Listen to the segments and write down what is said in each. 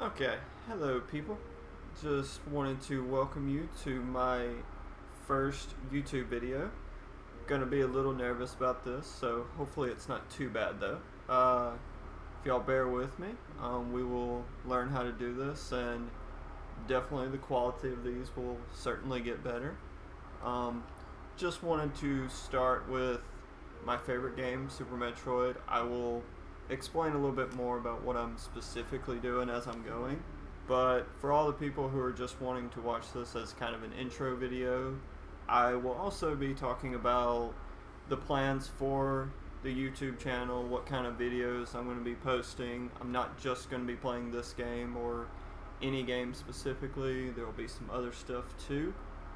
Okay, hello people. Just wanted to welcome you to my first YouTube video. Gonna be a little nervous about this, so hopefully it's not too bad though. If y'all bear with me, we will learn how to do this, and definitely the quality of these will certainly get better. Um, just wanted to start with my favorite game, Super Metroid. I will explain a little bit more about what I'm specifically doing as I'm going. But for all the people who are just wanting to watch this as kind of an intro video, I will also be talking about the plans for the YouTube channel, what kind of videos I'm going to be posting. I'm not just going to be playing this game or any game specifically. There will be some other stuff too.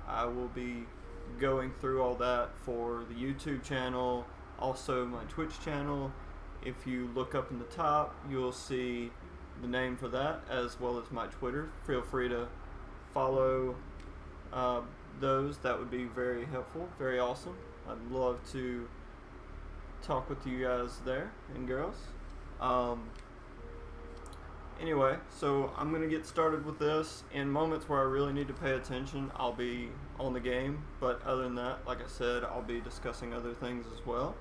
I will be going through all that for the YouTube channel, also my Twitch channel. If you look up in the top, you'll see the name for that as well as my Twitter. Feel free to follow those. That would be very helpful, very awesome. I'd love to talk with you guys there and girls. Anyway, so I'm going to get started with this. In moments where I really need to pay attention, I'll be on the game. But other than that, like I said, I'll be discussing other things as well.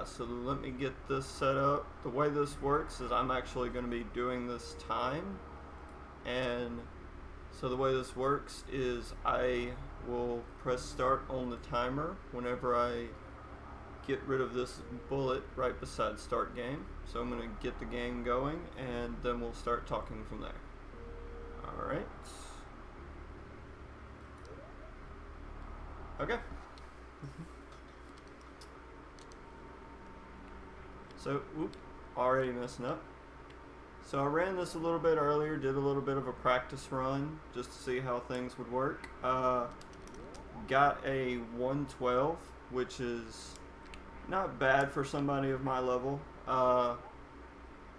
So let me get this set up. The way this works is I'm actually going to be doing this time. And so the way this works is I will press start on the timer whenever I get rid of this bullet right beside start game. So I'm going to get the game going and then we'll start talking from there. Alright. Okay. So, already messing up. So I ran this a little bit earlier, did a little bit of a practice run just to see how things would work. Got a 112, which is not bad for somebody of my level.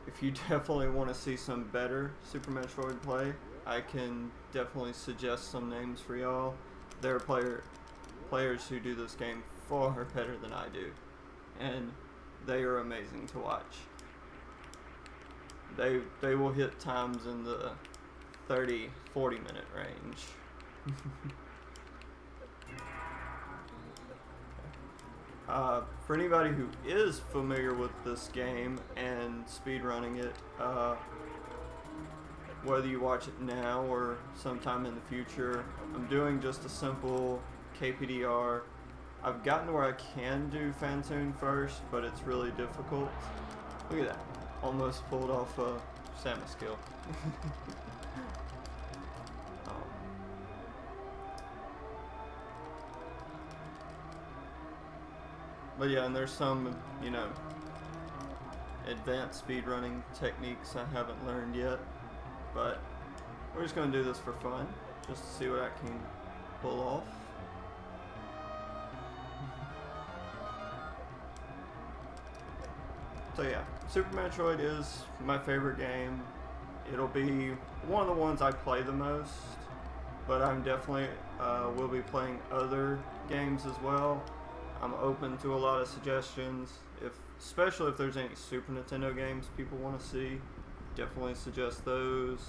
If you definitely want to see some better Super Metroid play, I can definitely suggest some names for y'all. There are players who do this game far better than I do, and they are amazing to watch. They will hit times in the 30-40 minute range. For anybody who is familiar with this game and speedrunning it, whether you watch it now or sometime in the future, I'm doing just a simple KPDR. I've gotten to where I can do Phantoon first, but it's really difficult. Look at that. Almost pulled off a Samus kill. But yeah, and there's some, advanced speedrunning techniques I haven't learned yet. But we're just going to do this for fun, just to see what I can pull off. So yeah, Super Metroid is my favorite game. It'll be one of the ones I play the most, but I'm definitely will be playing other games as well. I'm open to a lot of suggestions, especially if there's any Super Nintendo games people want to see. Definitely suggest those.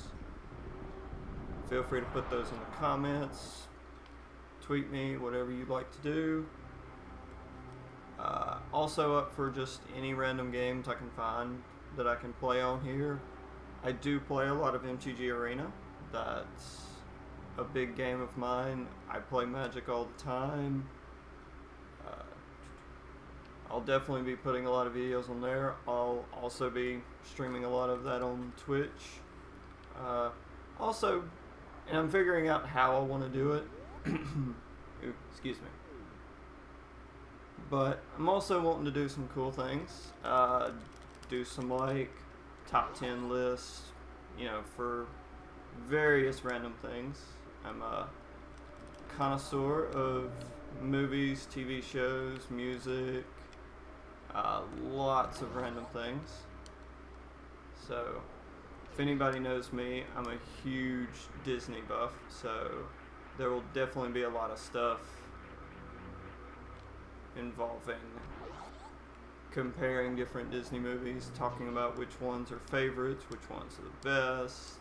Feel free to put those in the comments. Tweet me, whatever you'd like to do. Also up for just any random games I can find that I can play on here. I do play a lot of MTG Arena. That's a big game of mine. I play Magic all the time. I'll definitely be putting a lot of videos on there. I'll also be streaming a lot of that on Twitch. Also, and I'm figuring out how I want to do it. Ooh, excuse me. But I'm also wanting to do some cool things. Do some like top 10 lists, for various random things. I'm a connoisseur of movies, TV shows, music, lots of random things. So if anybody knows me, I'm a huge Disney buff, so there will definitely be a lot of stuff involving comparing different Disney movies, talking about which ones are favorites, which ones are the best,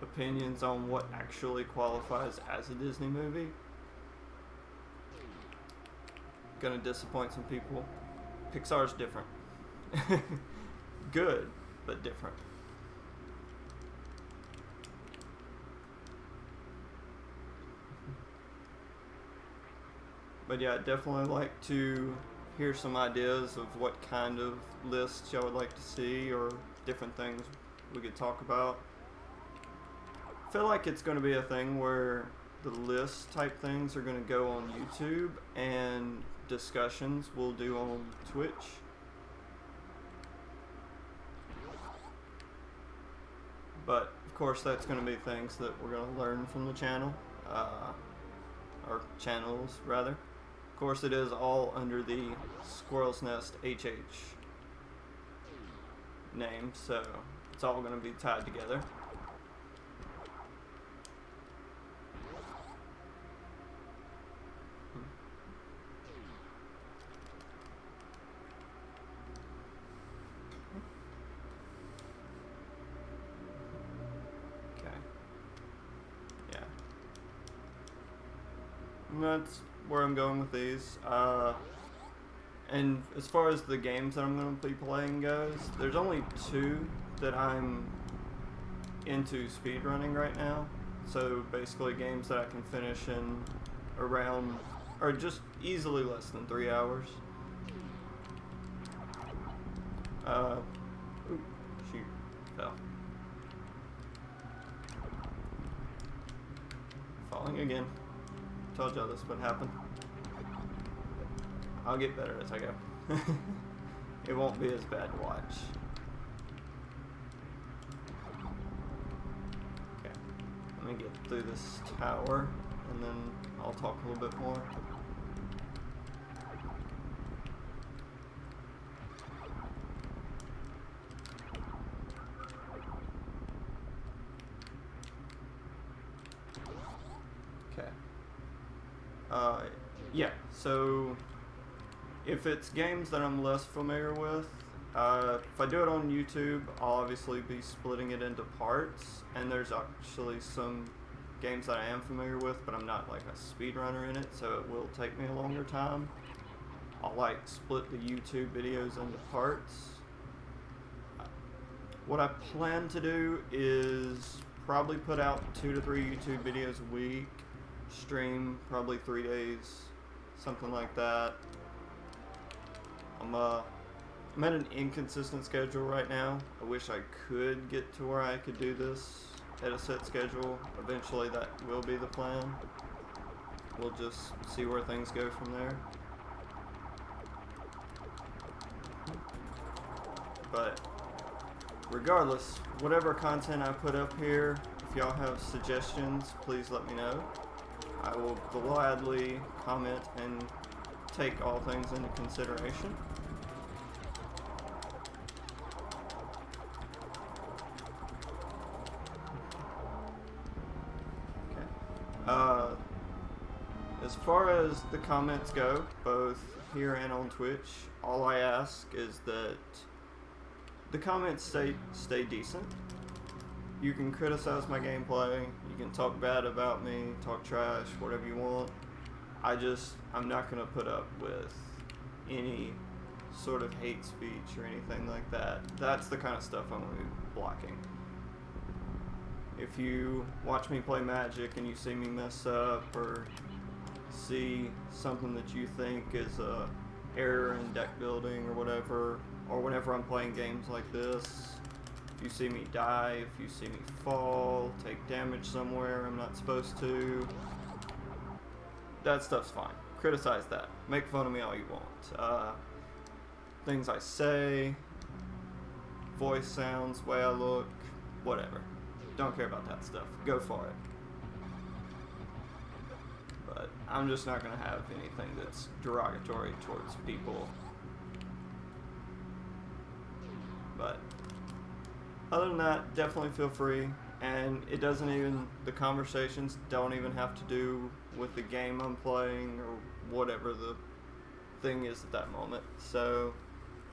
opinions on what actually qualifies as a Disney movie. Gonna disappoint some people. Pixar's different. Good, but different. But yeah, I'd definitely like to hear some ideas of what kind of lists y'all would like to see or different things we could talk about. I feel like it's going to be a thing where the list type things are going to go on YouTube and discussions we'll do on Twitch. But of course that's going to be things that we're going to learn from the channel, or channels rather. Of course it is all under the Squirrel's Nest HH name, so it's all going to be tied together. And that's where I'm going with these. And as far as the games that I'm going to be playing goes, there's only 2 that I'm into speedrunning right now. So basically games that I can finish in around, or just easily less than 3 hours. Ooh, shoot, fell. Falling again. Told y'all this would happen. I'll get better as I go. It won't be as bad to watch. Okay, let me get through this tower and then I'll talk a little bit more. Yeah, so if it's games that I'm less familiar with, if I do it on YouTube, I'll obviously be splitting it into parts, and there's actually some games that I am familiar with, but I'm not like a speedrunner in it, so it will take me a longer time. I'll like split the YouTube videos into parts. What I plan to do is probably put out 2 to 3 YouTube videos a week, stream probably 3 days, something like that. I'm at an inconsistent schedule right now. I wish I could get to where I could do this at a set schedule. Eventually that will be the plan. We'll just see where things go from there. But regardless, whatever content I put up here, if y'all have suggestions, please let me know. I will gladly comment and take all things into consideration. Okay. As far as the comments go, both here and on Twitch, all I ask is that the comments stay decent. You can criticize my gameplay, you can talk bad about me, talk trash, whatever you want. I'm not going to put up with any sort of hate speech or anything like that. That's the kind of stuff I'm going to be blocking. If you watch me play Magic and you see me mess up or see something that you think is a error in deck building or whatever, or whenever I'm playing games like this, if you see me die, if you see me fall, take damage somewhere I'm not supposed to, that stuff's fine. Criticize that. Make fun of me all you want. Things I say, voice sounds, way I look, whatever. Don't care about that stuff. Go for it. But I'm just not going to have anything that's derogatory towards people. But other than that, definitely feel free. And it doesn't even, the conversations don't even have to do with the game I'm playing or whatever the thing is at that moment. So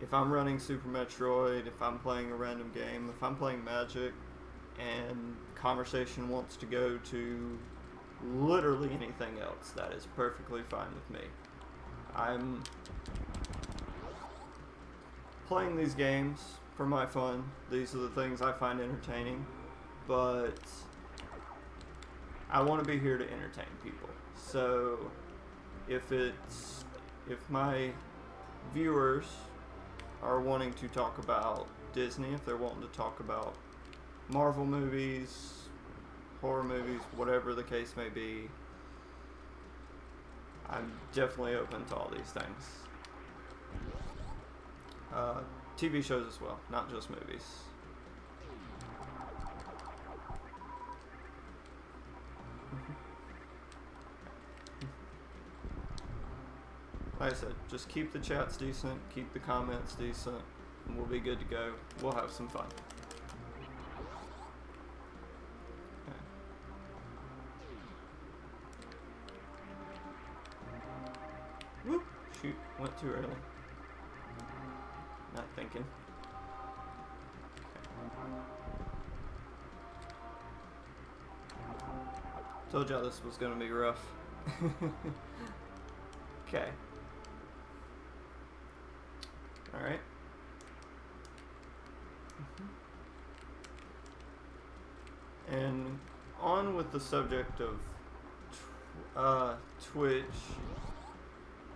if I'm running Super Metroid, if I'm playing a random game, if I'm playing Magic, and conversation wants to go to literally anything else, that is perfectly fine with me. I'm playing these games for my fun. These are the things I find entertaining, but I want to be here to entertain people. So if my viewers are wanting to talk about Disney, if they're wanting to talk about Marvel movies, horror movies, whatever the case may be, I'm definitely open to all these things. TV shows as well, not just movies. Like I said, just keep the chats decent, keep the comments decent, and we'll be good to go. We'll have some fun. Okay. Whoop! Shoot, went too early. Not thinking. Okay. Told y'all this was gonna be rough. Okay. Alright. And on with the subject of Twitch,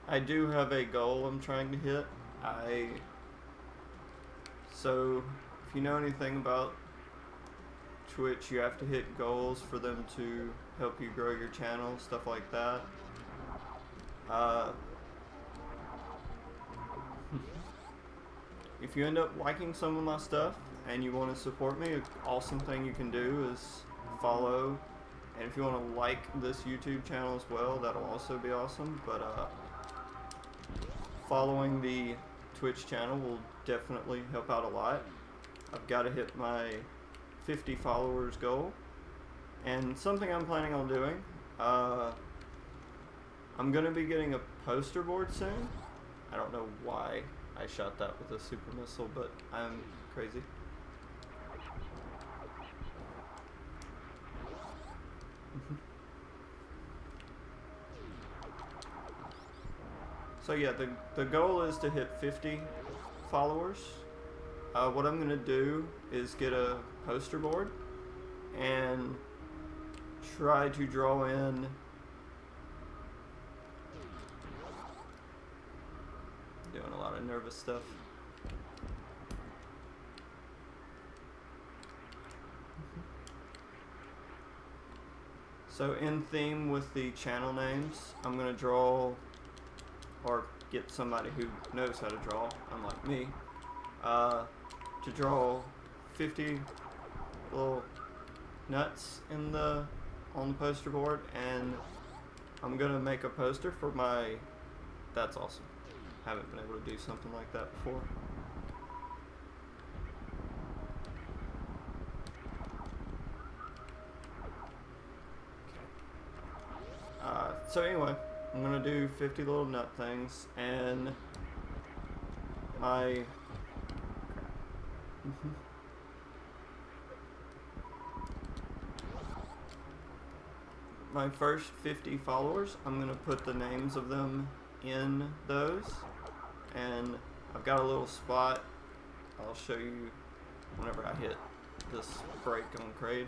I do have a goal I'm trying to hit. So if you know anything about Twitch, you have to hit goals for them to help you grow your channel, stuff like that. If you end up liking some of my stuff and you want to support me, an awesome thing you can do is follow. And if you want to like this YouTube channel as well, that'll also be awesome. But following the Twitch channel will definitely help out a lot. I've got to hit my 50 followers goal. And something I'm planning on doing, I'm going to be getting a poster board soon. I don't know why I shot that with a super missile, but I'm crazy. So yeah, the goal is to hit 50 followers. What I'm going to do is get a poster board and try to draw in doing a lot of nervous stuff. So in theme with the channel names, I'm going to draw, or get somebody who knows how to draw, unlike me, to draw 50 little nuts on the poster board, and I'm going to make a poster for my, that's awesome. Haven't been able to do something like that before. So anyway, I'm gonna do 50 little nut things, and my my first 50 followers, I'm gonna put the names of them in those, and I've got a little spot I'll show you whenever I hit this break on Kraid.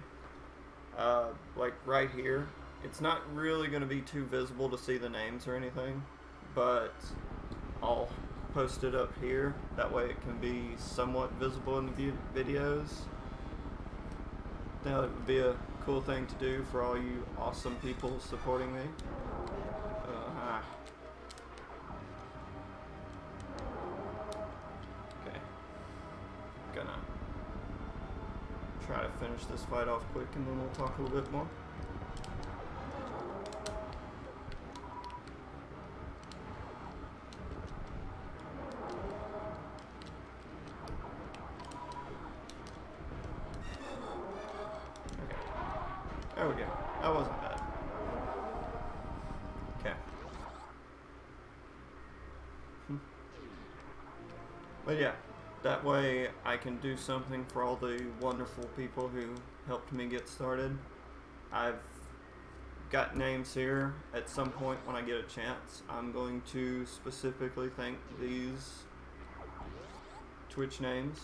Like right here, it's not really going to be too visible to see the names or anything, but I'll post it up here, that way it can be somewhat visible in the videos. Now it would be a cool thing to do for all you awesome people supporting me. Okay. Gonna try to finish this fight off quick, and then we'll talk a little bit more. There we go. That wasn't bad. Okay. But yeah, that way I can do something for all the wonderful people who helped me get started. I've got names here. At some point when I get a chance, I'm going to specifically thank these Twitch names.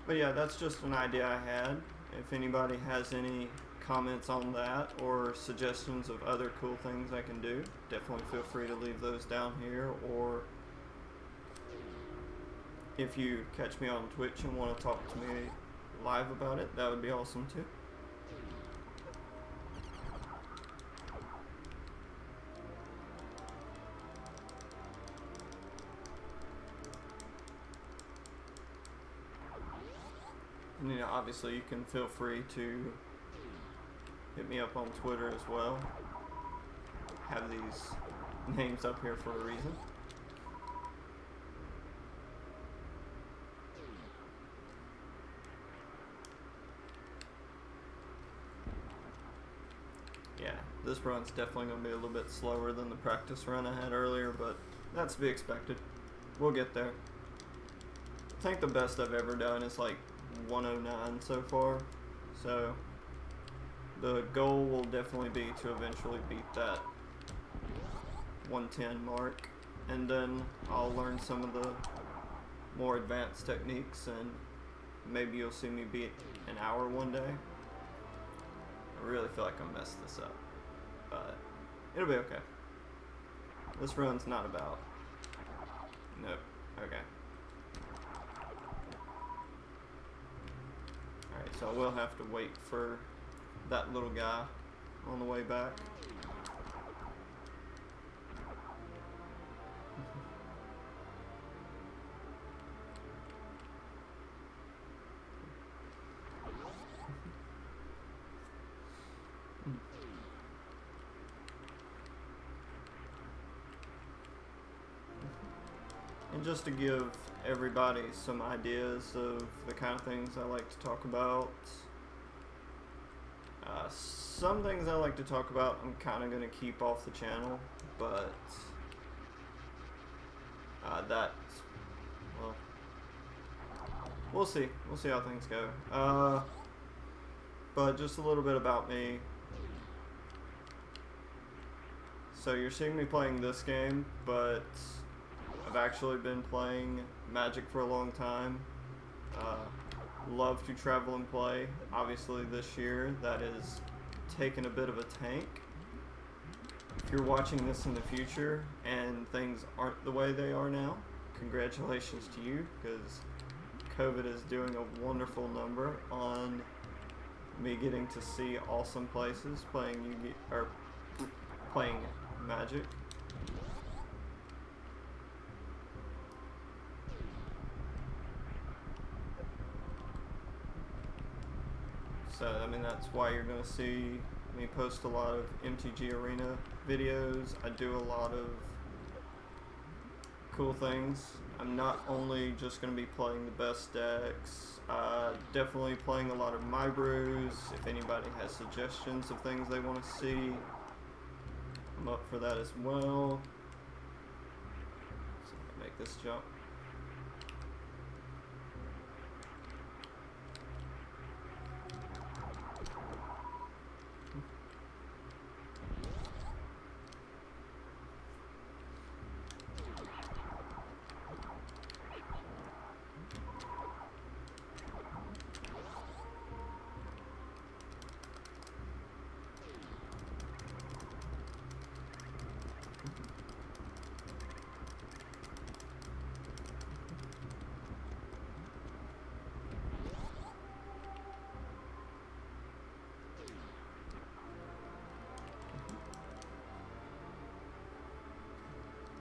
But yeah, that's just an idea I had. If anybody has any comments on that or suggestions of other cool things I can do, definitely feel free to leave those down here. Or if you catch me on Twitch and want to talk to me live about it, that would be awesome too. And, you know, obviously you can feel free to hit me up on Twitter as well. Have these names up here for a reason. Yeah, this run's definitely going to be a little bit slower than the practice run I had earlier, but that's to be expected. We'll get there. I think the best I've ever done is like 109 so far, so the goal will definitely be to eventually beat that 110 mark, and then I'll learn some of the more advanced techniques, and maybe you'll see me beat an hour one day. I really feel like I messed this up, but it'll be okay. This run's not about... Nope. Okay. Alright, so I will have to wait for that little guy on the way back. And just to give everybody some ideas of the kind of things I like to talk about, some things I like to talk about I'm kind of going to keep off the channel, but that's, well, we'll see. We'll see how things go. But just a little bit about me. So you're seeing me playing this game, but I've actually been playing Magic for a long time. Love to travel and play. Obviously this year that is taken a bit of a tank. If you're watching this in the future and things aren't the way they are now, congratulations to you, because COVID is doing a wonderful number on me getting to see awesome places playing playing Magic. So, I mean, that's why you're going to see me post a lot of MTG Arena videos. I do a lot of cool things. I'm not only just going to be playing the best decks, definitely playing a lot of my brews. If anybody has suggestions of things they want to see, I'm up for that as well. So I'm going to make this jump.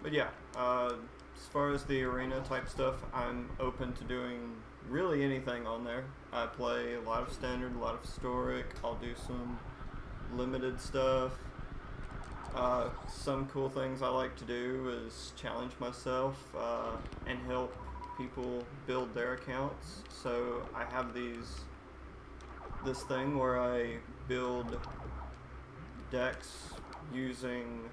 But yeah, as far as the arena type stuff, I'm open to doing really anything on there. I play a lot of standard, a lot of historic. I'll do some limited stuff. Some cool things I like to do is challenge myself and help people build their accounts. So I have this thing where I build decks using.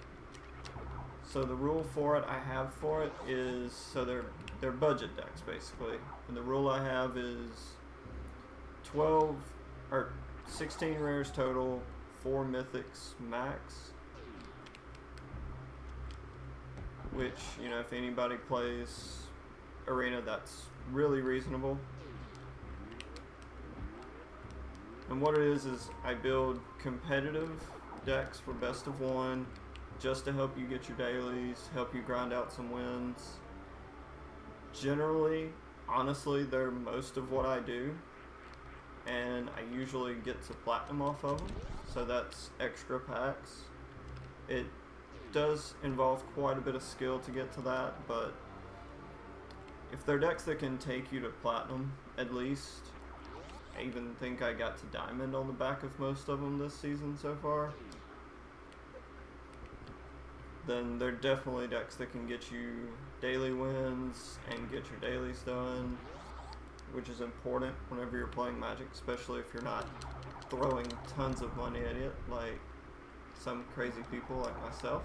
So the rule for it I have for it is, so they're budget decks basically, and the rule I have is 12 or 16 rares total, 4 mythics max. Which, you know, if anybody plays Arena, that's really reasonable. And what it is I build competitive decks for best of one, just to help you get your dailies, help you grind out some wins. Generally, honestly, they're most of what I do, and I usually get to platinum off of them, so that's extra packs. It does involve quite a bit of skill to get to that, but if they're decks that can take you to platinum, at least, I even think I got to diamond on the back of most of them this season so far, then they're definitely decks that can get you daily wins and get your dailies done, which is important whenever you're playing Magic, especially if you're not throwing tons of money at it like some crazy people like myself.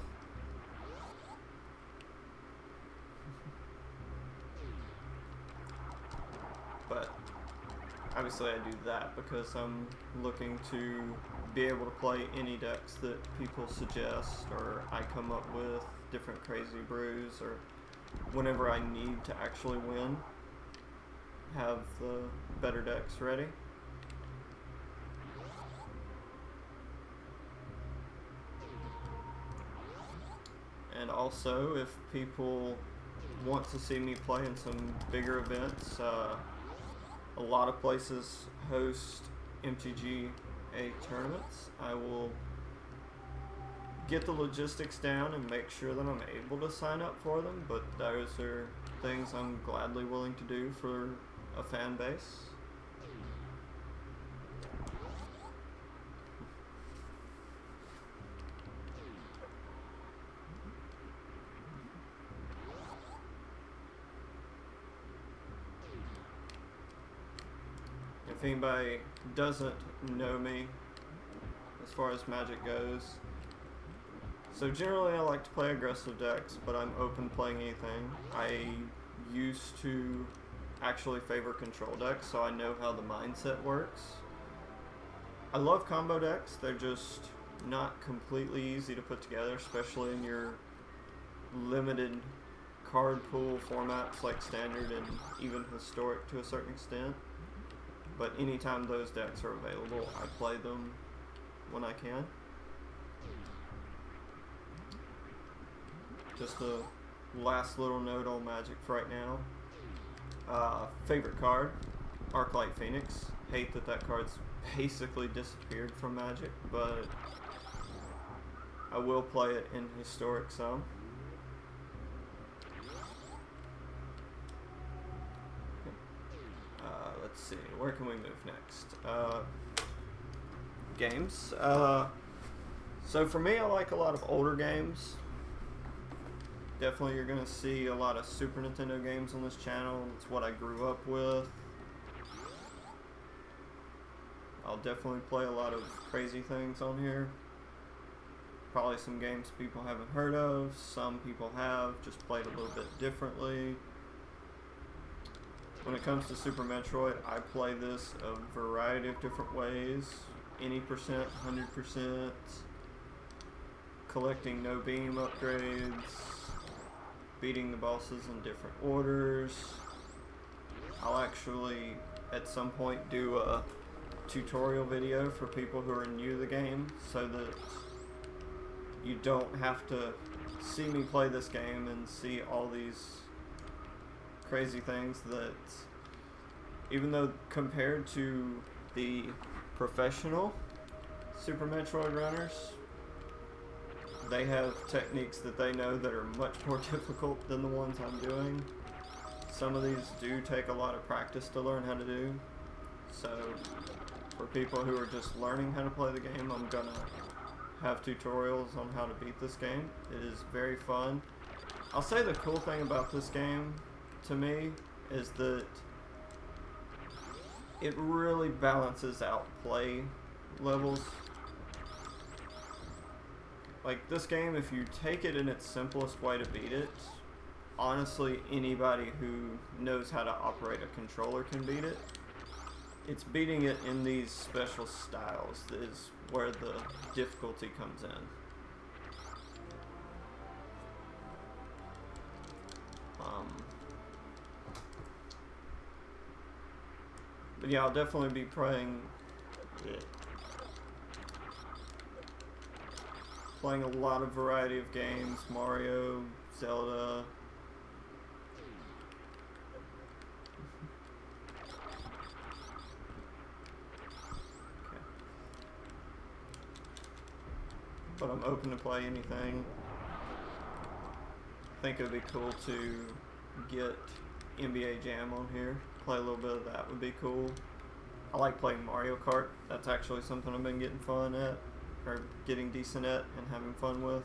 But obviously I do that because I'm looking to be able to play any decks that people suggest or I come up with, different crazy brews, or whenever I need to actually win, have the better decks ready. And also, if people want to see me play in some bigger events, a lot of places host MTGA tournaments. I will get the logistics down and make sure that I'm able to sign up for them, but those are things I'm gladly willing to do for a fan base. If anybody doesn't know me as far as Magic goes, so generally I like to play aggressive decks, but I'm open to playing anything. I used to actually favor control decks, so I know how the mindset works. I love combo decks. They're just not completely easy to put together, especially in your limited card pool formats like Standard and even Historic to a certain extent. But anytime those decks are available, I play them when I can. Just a last little note on Magic for right now. Favorite card, Arclight Phoenix. Hate that card's basically disappeared from Magic, but I will play it in Historic some. Let's see, where can we move next? Games. So for me, I like a lot of older games. Definitely you're going to see a lot of Super Nintendo games on this channel. It's what I grew up with. I'll definitely play a lot of crazy things on here. Probably some games people haven't heard of. Some people have, just played a little bit differently. When it comes to Super Metroid, I play this a variety of different ways. Any percent, 100%, collecting no beam upgrades, beating the bosses in different orders. I'll actually, at some point, do a tutorial video for people who are new to the game so that you don't have to see me play this game and see all these crazy things that, even though compared to the professional Super Metroid runners, they have techniques that they know that are much more difficult than the ones I'm doing. Some of these do take a lot of practice to learn how to do. So for people who are just learning how to play the game, I'm gonna have tutorials on how to beat this game. It is very fun. I'll say the cool thing about this game to me is that it really balances out play levels. Like this game, if you take it in its simplest way to beat it, honestly anybody who knows how to operate a controller can beat it. It's beating it in these special styles that is where the difficulty comes in. But yeah, I'll definitely be playing a lot of variety of games, Mario, Zelda. Okay. But I'm open to play anything. I think it would be cool to get NBA Jam on here. Play a little bit of that would be cool. I like playing Mario Kart. That's actually something I've been getting fun at, or getting decent at and having fun with.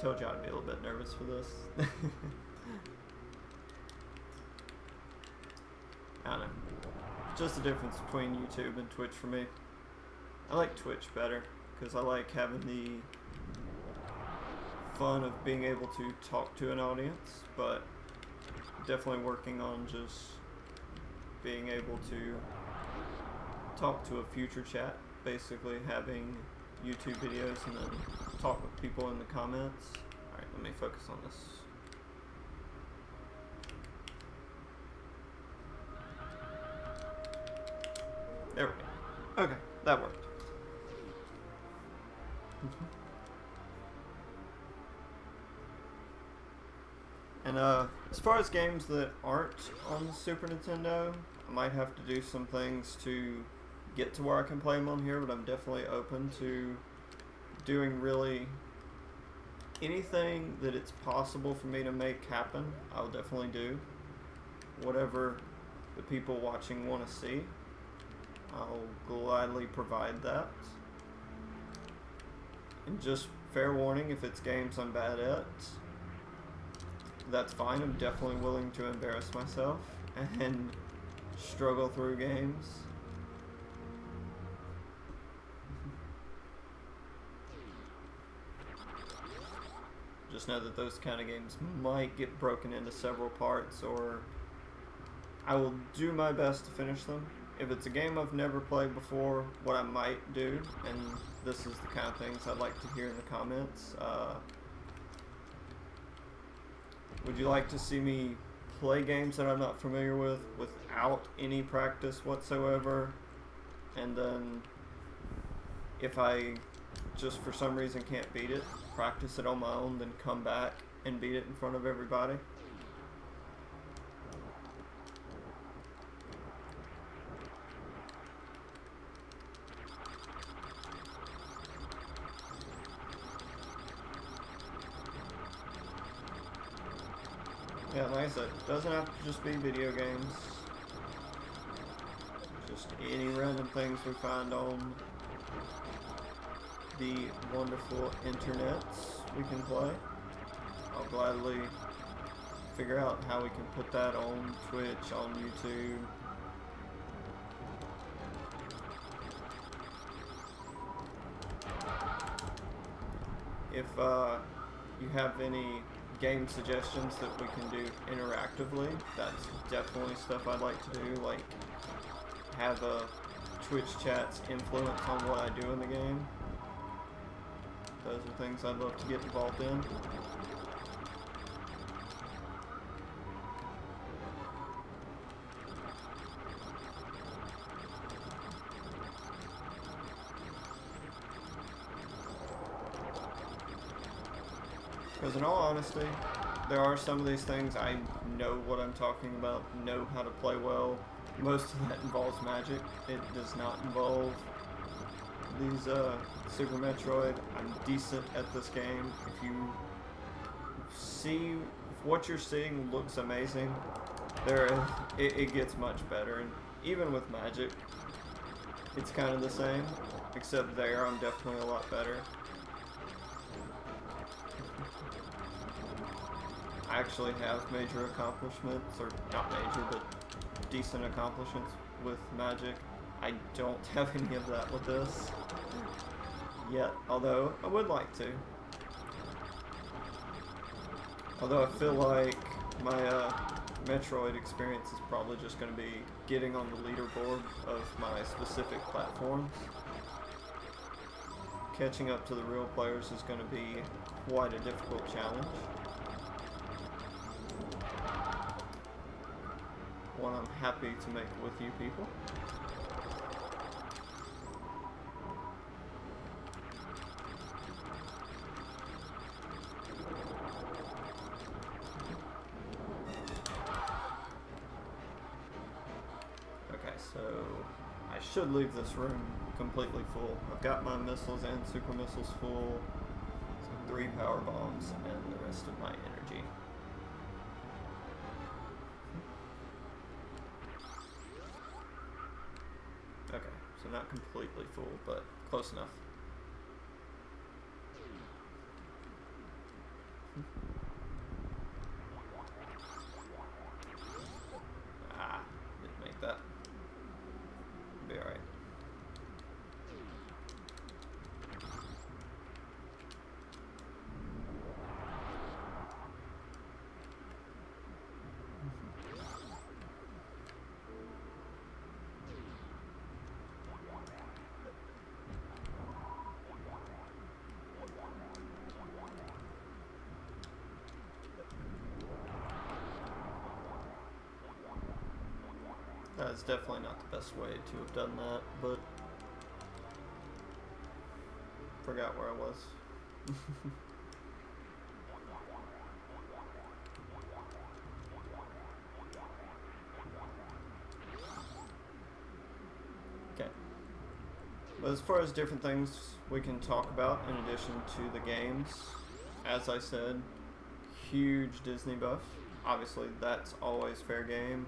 Told you I'd be a little bit nervous for this. I don't know. Just the difference between YouTube and Twitch for me. I like Twitch better because I like having the fun of being able to talk to an audience, but definitely working on just being able to talk to a future chat, basically having YouTube videos and then talk with people in the comments. Alright, let me focus on this. There we go. Okay, that worked. And as far as games that aren't on the Super Nintendo, I might have to do some things to get to where I can play them on here, but I'm definitely open to doing really anything that it's possible for me to make happen. I'll definitely do. Whatever the people watching want to see, I'll gladly provide that. And just fair warning, if it's games I'm bad at, that's fine. I'm definitely willing to embarrass myself and struggle through games. Just know that those kind of games might get broken into several parts, or I will do my best to finish them. If it's a game I've never played before, what I might do, and this is the kind of things I'd like to hear in the comments, would you like to see me play games that I'm not familiar with without any practice whatsoever? And then if I just for some reason can't beat it, practice it on my own, then come back and beat it in front of everybody? Yeah, like I said, it doesn't have to just be video games. Just any random things we find on the wonderful internets we can play. I'll gladly figure out how we can put that on Twitch, on YouTube. If you have any game suggestions that we can do interactively, that's definitely stuff I'd like to do, like have a Twitch chat's influence on what I do in the game. Those are things I'd love to get involved in. Because in all honesty, there are some of these things I know what I'm talking about, know how to play well. Most of that involves magic. It does not involve these Super Metroid. I'm decent at this game. If you see, if what you're seeing looks amazing, it gets much better. And even with magic, it's kind of the same. Except there, I'm definitely a lot better. I actually have major accomplishments, or not major, but decent accomplishments with magic. I don't have any of that with this yet, although I would like to. Although I feel like my Metroid experience is probably just going to be getting on the leaderboard of my specific platforms. Catching up to the real players is going to be quite a difficult challenge. One I'm happy to make with you people. Okay, so I should leave this room completely full. I've got my missiles and super missiles full, so 3 power bombs and the rest of my energy. Okay, so not completely full, but close enough. Didn't make that. Be alright. That's definitely not the best way to have done that, but forgot where I was. Okay. But as far as different things we can talk about in addition to the games, as I said, huge Disney buff. Obviously, that's always fair game.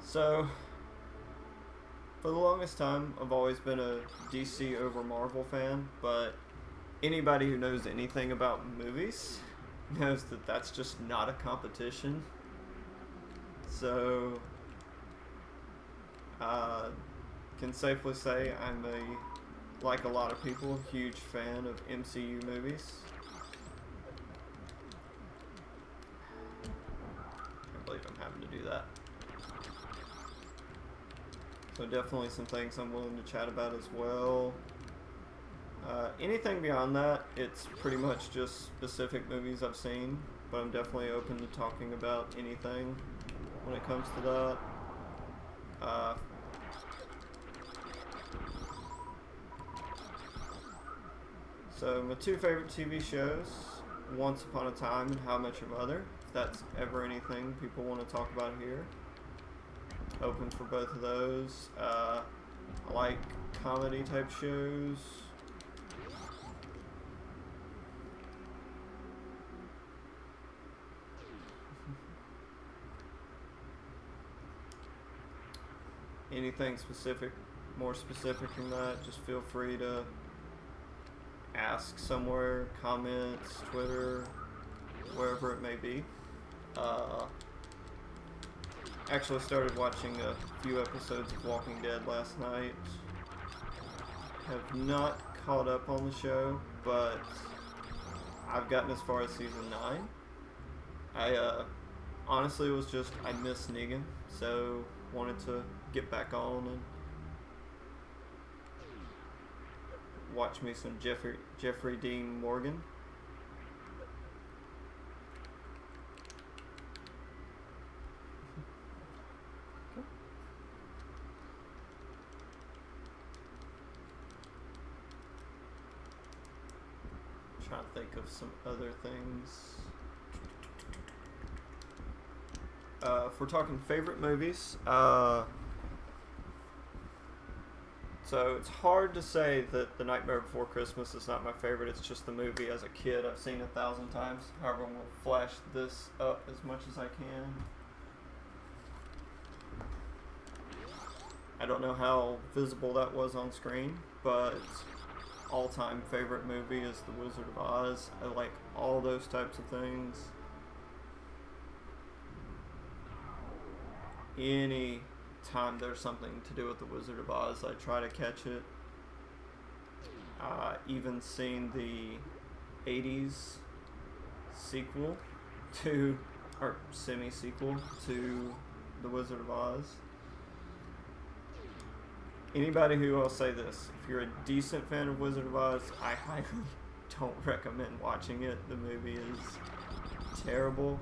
So, for the longest time, I've always been a DC over Marvel fan, but anybody who knows anything about movies knows that that's just not a competition. So, can safely say I'm like a lot of people, huge fan of MCU movies. I believe I'm having to do that. So definitely some things I'm willing to chat about as well. Anything beyond that, it's pretty much just specific movies I've seen, but I'm definitely open to talking about anything when it comes to that. So my 2 favorite TV shows, Once Upon a Time and How Much of Other, if that's ever anything people want to talk about here. Open for both of those. I like comedy type shows. Anything specific, more specific than that, just feel free to ask somewhere, comments, Twitter, wherever it may be. Actually started watching a few episodes of Walking Dead last night. Have not caught up on the show, but I've gotten as far as season 9. I honestly was just, I miss Negan, so wanted to get back on and watch me some Jeffrey Dean Morgan. Trying to think of some other things. If we're talking favorite movies, so it's hard to say that The Nightmare Before Christmas is not my favorite. It's just the movie as a kid I've seen 1,000 times. However, I'm going to flash this up as much as I can. I don't know how visible that was on screen, but all-time favorite movie is The Wizard of Oz. I like all those types of things. Any time there's something to do with The Wizard of Oz, I try to catch it. Even seen the 80s sequel to, or semi-sequel to The Wizard of Oz. Anybody who will say this, if you're a decent fan of Wizard of Oz, I highly don't recommend watching it. The movie is terrible,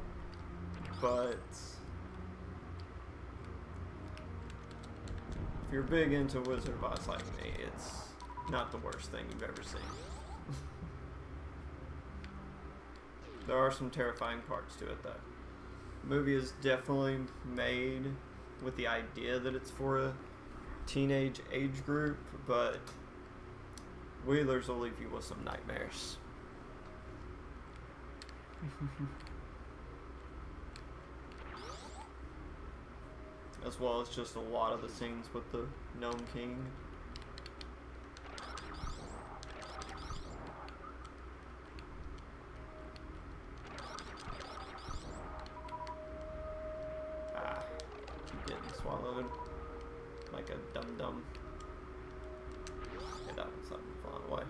but if you're big into Wizard of Oz like me, it's not the worst thing you've ever seen. There are some terrifying parts to it, though. The movie is definitely made with the idea that it's for a teenage age group, but Wheelers will leave you with some nightmares. As well as just a lot of the scenes with the Gnome King. Keep getting swallowed like a dum-dum. Okay, that one's not flying away.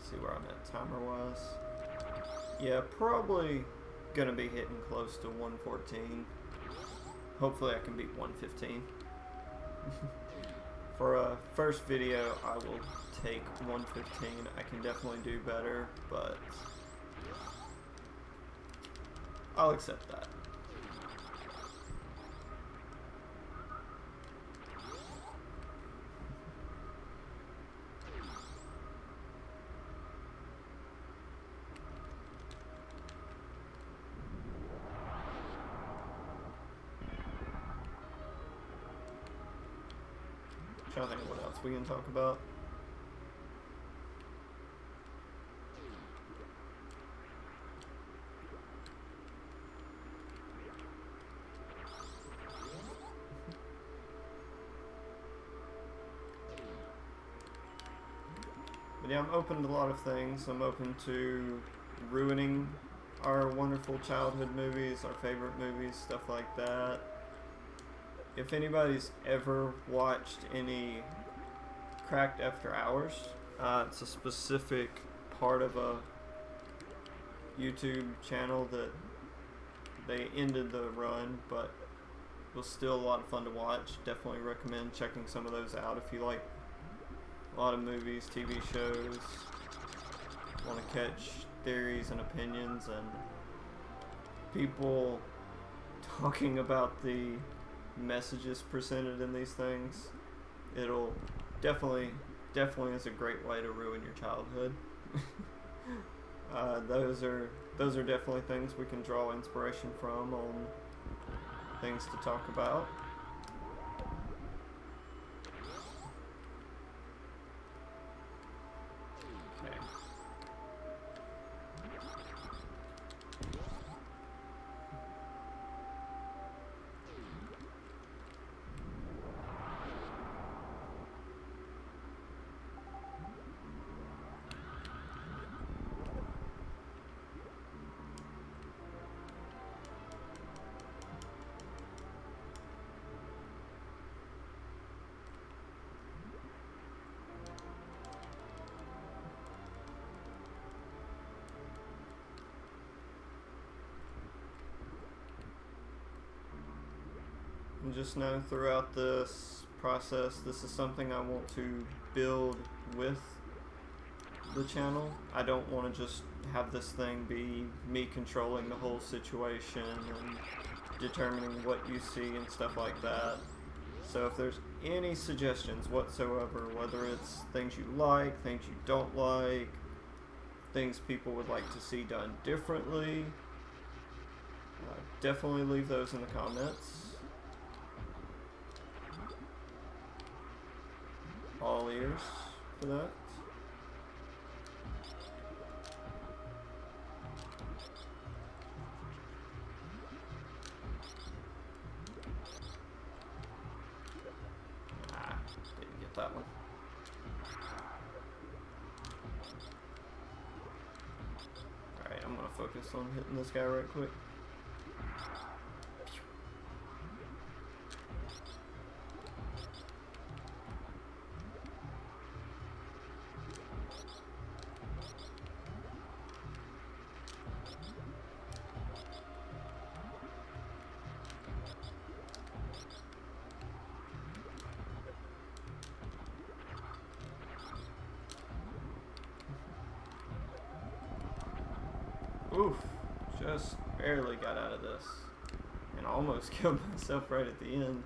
See where I'm at timer-wise. Yeah, probably gonna be hitting close to 114. Hopefully I can beat 115. For a first video, I will take 115. I can definitely do better, but I'll accept that. Trying to think of what else we can talk about. But yeah, I'm open to a lot of things. I'm open to ruining our wonderful childhood movies, our favorite movies, stuff like that. If anybody's ever watched any Cracked After Hours, it's a specific part of a YouTube channel that they ended the run, but was still a lot of fun to watch. Definitely recommend checking some of those out if you like a lot of movies, TV shows, want to catch theories and opinions and people talking about the messages presented in these things. It'll definitely is a great way to ruin your childhood. Those are definitely things we can draw inspiration from on things to talk about. Okay. And just know throughout this process, this is something I want to build with the channel. I don't want to just have this thing be me controlling the whole situation and determining what you see and stuff like that. So if there's any suggestions whatsoever, whether it's things you like, things you don't like, things people would like to see done differently, definitely leave those in the comments. All ears for that. that one. Alright, I'm gonna focus on hitting this guy right quick. Oof, just barely got out of this. And almost killed myself right at the end.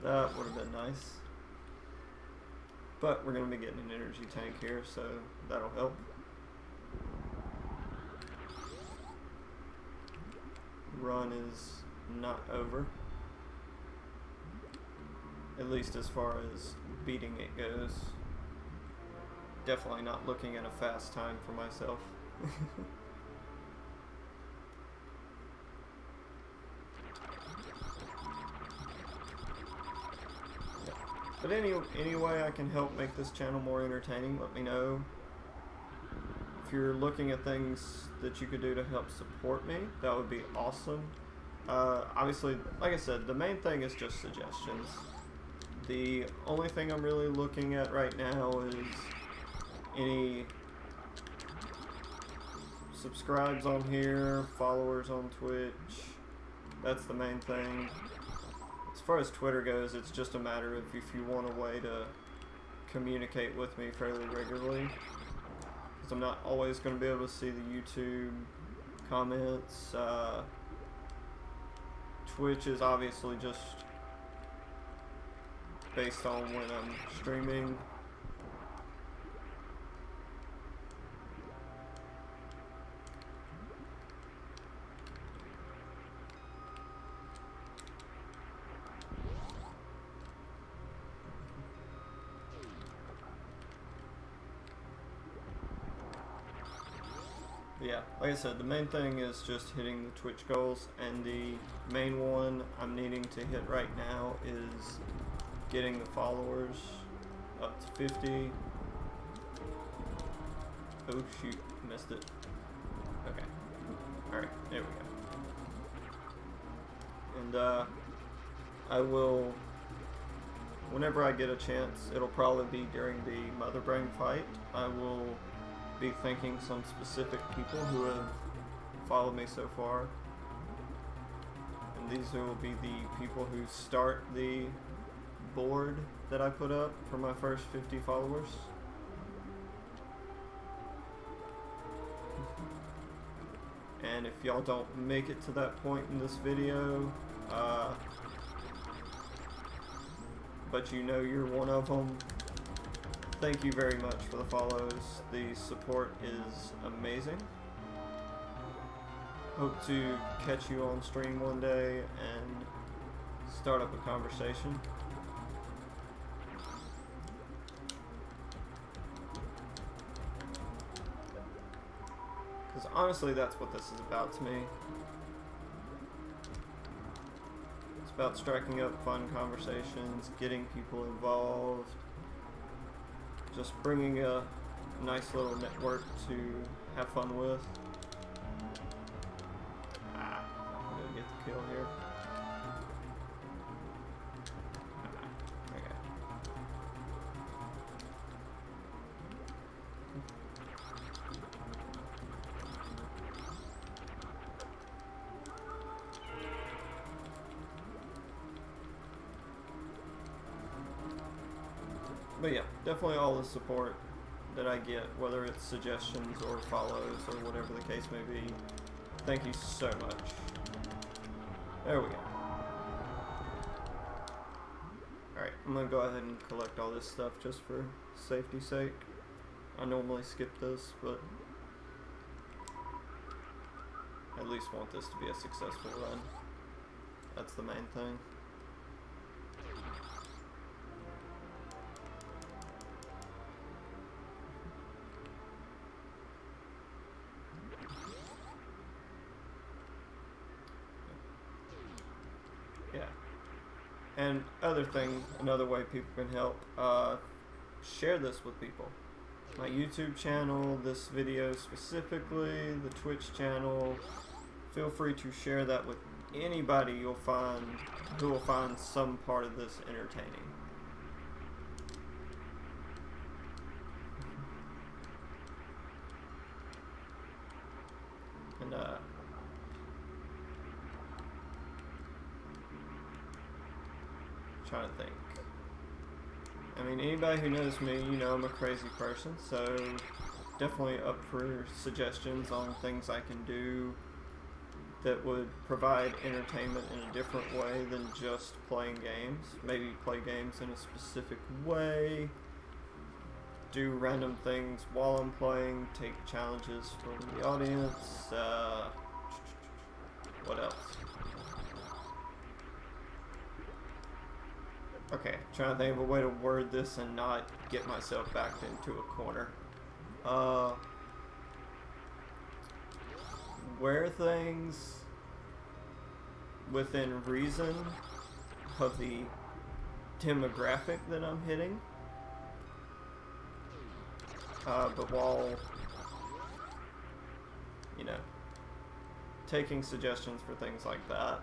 That would have been nice. But we're going to be getting an energy tank here, so that'll help. Run is not over. At least as far as beating it goes. Definitely not looking at a fast time for myself. But any way I can help make this channel more entertaining, let me know. If you're looking at things that you could do to help support me, that would be awesome. Obviously, like I said, the main thing is just suggestions. The only thing I'm really looking at right now is any subscribes on here, followers on Twitch. That's the main thing. As far as Twitter goes, it's just a matter of if you want a way to communicate with me fairly regularly. Because I'm not always going to be able to see the YouTube comments. Twitch is obviously just based on when I'm streaming. Yeah, like I said, the main thing is just hitting the Twitch goals, and the main one I'm needing to hit right now is getting the followers up to 50. Oh shoot, missed it. Okay. Alright, there we go. And I will, whenever I get a chance, it'll probably be during the Mother Brain fight, I will be thanking some specific people who have followed me so far. And these will be the people who start the board that I put up for my first 50 followers. And if y'all don't make it to that point in this video, but you know you're one of them, thank you very much for the follows. The support is amazing. Hope to catch you on stream one day and start up a conversation. Because honestly, that's what this is about to me. It's about striking up fun conversations, getting people involved, just bringing a nice little network to have fun with. I'm gonna get the kill here. Okay. But yeah, definitely all the support that I get, whether it's suggestions or follows or whatever the case may be. Thank you so much. There we go. Alright, I'm gonna go ahead and collect all this stuff just for safety's sake. I normally skip this, but I at least want this to be a successful run. That's the main thing. And another way people can help, share this with people. My YouTube channel, this video specifically, the Twitch channel. Feel free to share that with anybody you'll find who will find some part of this entertaining. And trying to think. I mean, anybody who knows me, you know I'm a crazy person, so definitely up for suggestions on things I can do that would provide entertainment in a different way than just playing games. Maybe play games in a specific way, do random things while I'm playing, take challenges from the audience, what else? Okay, trying to think of a way to word this and not get myself backed into a corner. Wear things within reason of the demographic that I'm hitting. But while, you know, taking suggestions for things like that,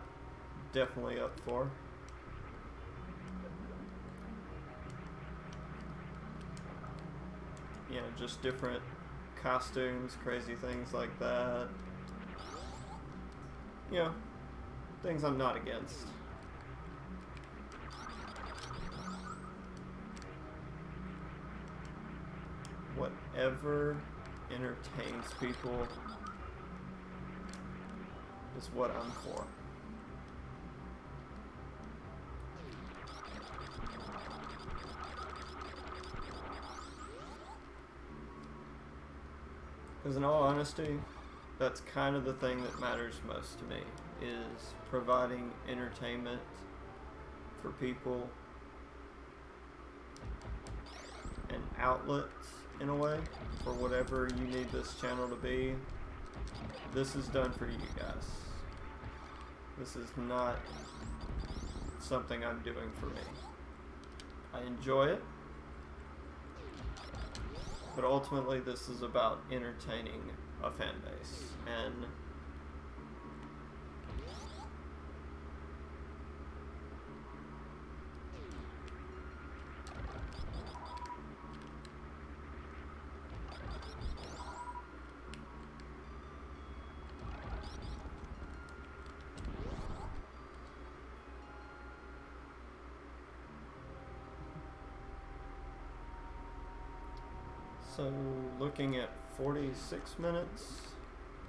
definitely up for. You know, just different costumes, crazy things like that. You know, things I'm not against. Whatever entertains people is what I'm for. Because in all honesty, that's kind of the thing that matters most to me, is providing entertainment for people and outlets in a way for whatever you need this channel to be. This is done for you guys. This is not something I'm doing for me. I enjoy it, but ultimately this is about entertaining a fan base. And so looking at 46 minutes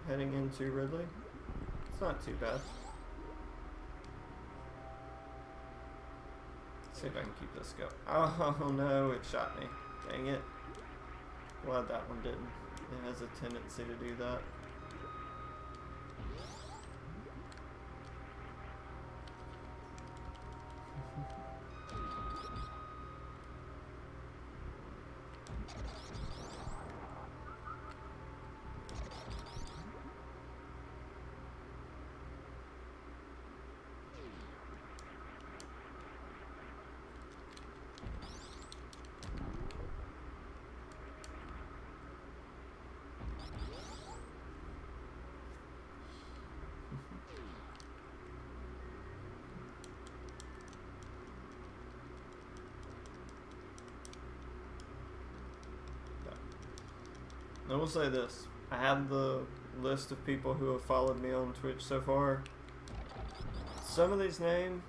heading into Ridley. It's not too bad. Let's see if I can keep this going. Oh no, it shot me. Dang it. Glad that one didn't. It has a tendency to do that. I will say this, I have the list of people who have followed me on Twitch so far. Some of these names,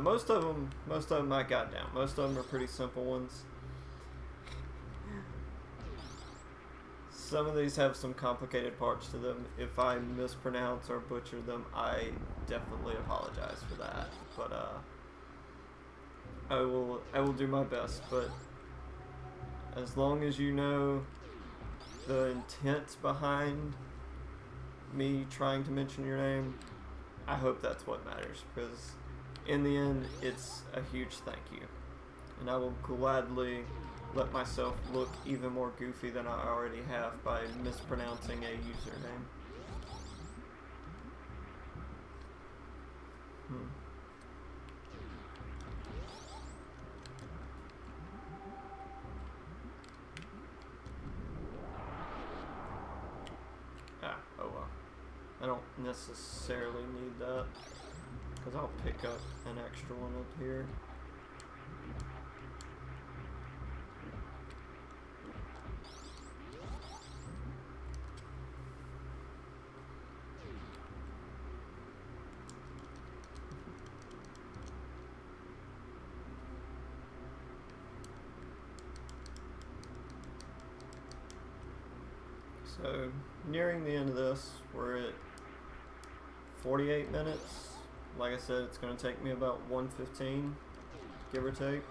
most of them I got down. Most of them are pretty simple ones. Some of these have some complicated parts to them. If I mispronounce or butcher them, I definitely apologize for that. But I will do my best. But as long as you know the intent behind me trying to mention your name, I hope that's what matters, because in the end, it's a huge thank you. And I will gladly let myself look even more goofy than I already have by mispronouncing a username. I don't necessarily need that, because I'll pick up an extra one up here. So, nearing the end of this, we're at 48 minutes. Like I said, it's going to take me about 1:15, give or take. Okay.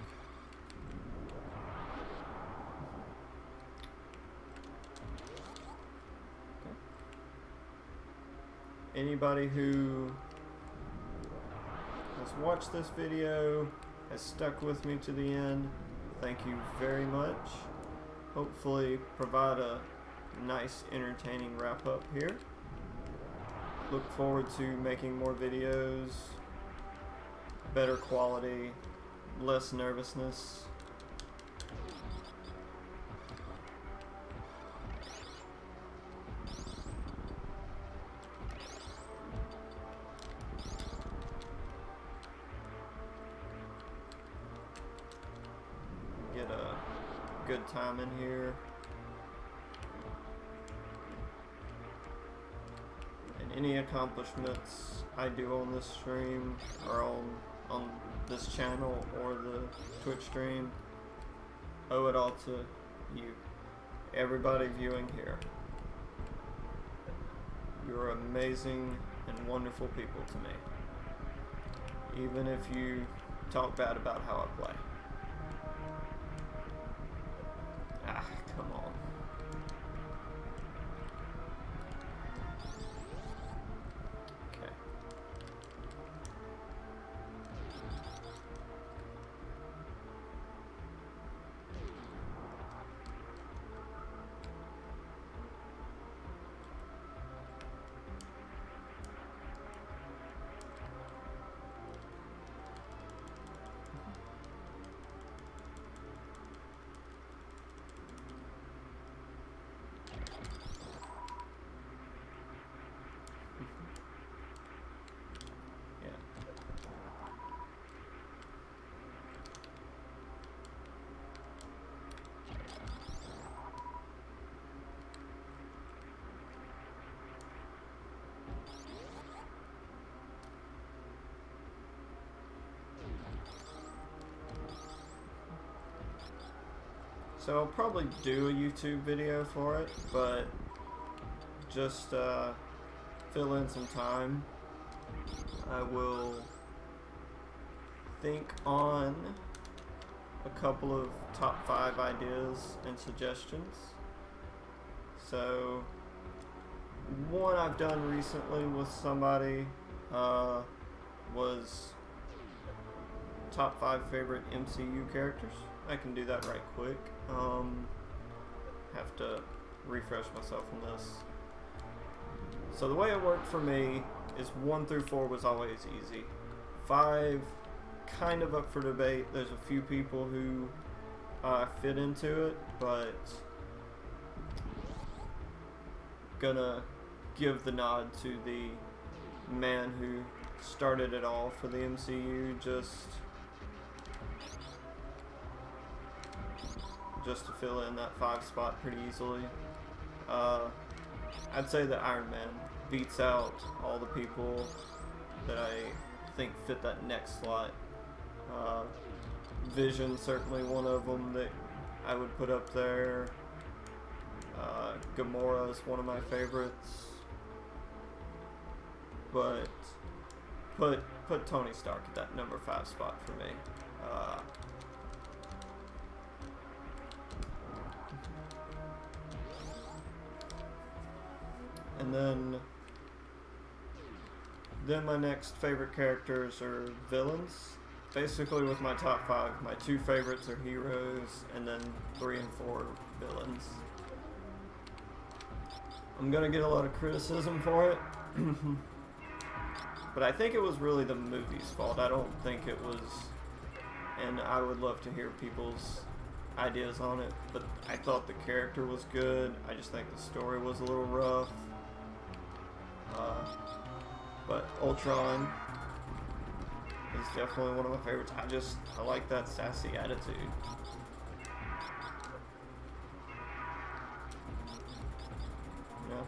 Anybody who has watched this video, has stuck with me to the end, thank you very much. Hopefully provide a nice entertaining wrap up here. Look forward to making more videos, better quality, less nervousness. Get a good time in here. Any accomplishments I do on this stream or on this channel or the Twitch stream, owe it all to you, everybody viewing here. You're amazing and wonderful people to me, even if you talk bad about how I play. Ah, come on. So I'll probably do a YouTube video for it, but just fill in some time. I will think on a couple of top 5 ideas and suggestions. So one I've done recently with somebody was top 5 favorite MCU characters. I can do that right quick. Have to refresh myself on this. So the way it worked for me is 1 through 4 was always easy. 5, kind of up for debate. There's a few people who fit into it, but gonna give the nod to the man who started it all for the MCU, just to fill in that 5 spot pretty easily. I'd say that Iron Man beats out all the people that I think fit that next slot. Vision, certainly one of them that I would put up there. Gamora is one of my favorites. But put Tony Stark at that number 5 spot for me. And then my next favorite characters are villains. Basically with my top 5, my 2 favorites are heroes, and then 3 and 4 villains. I'm gonna get a lot of criticism for it, but I think it was really the movie's fault. I don't think it was, and I would love to hear people's ideas on it, but I thought the character was good. I just think the story was a little rough. Uh, but Ultron is definitely one of my favorites. I like that sassy attitude. You know?